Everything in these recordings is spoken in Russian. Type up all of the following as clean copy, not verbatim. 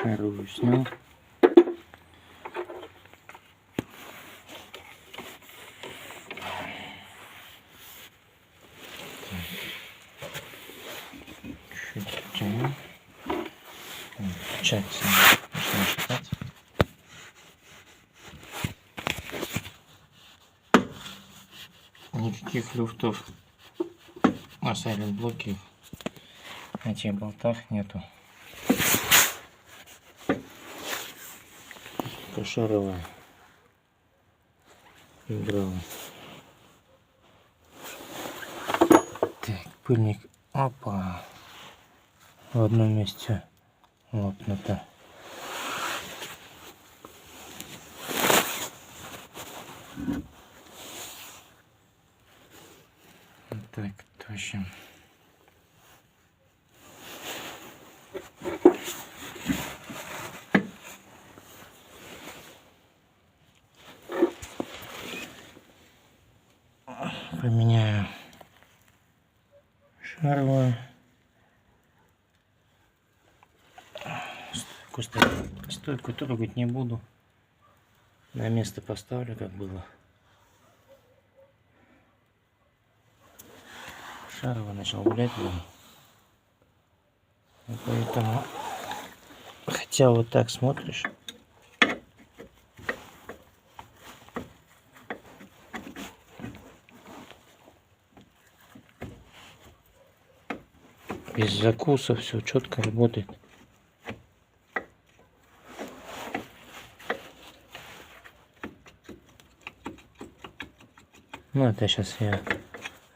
Шаровую снял. Чуть тяну. Получается, нужно считать. Никаких люфтов на сайлент-блоке на этих болтах нету. Шаровая играла. Так, пыльник, опа, в одном месте лопнуто. Так, точно. Поменяю шаровую. Стойку трогать не буду. На место поставлю, как было. Шаровая начал гулять, блин. И поэтому, хотя вот так смотришь, без закуса все четко работает. Ну, это сейчас я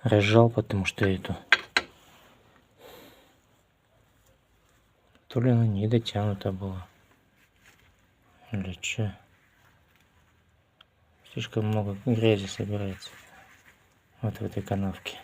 разжал, потому что эту то ли она не дотянута была, или че. Слишком много грязи собирается вот в этой канавке.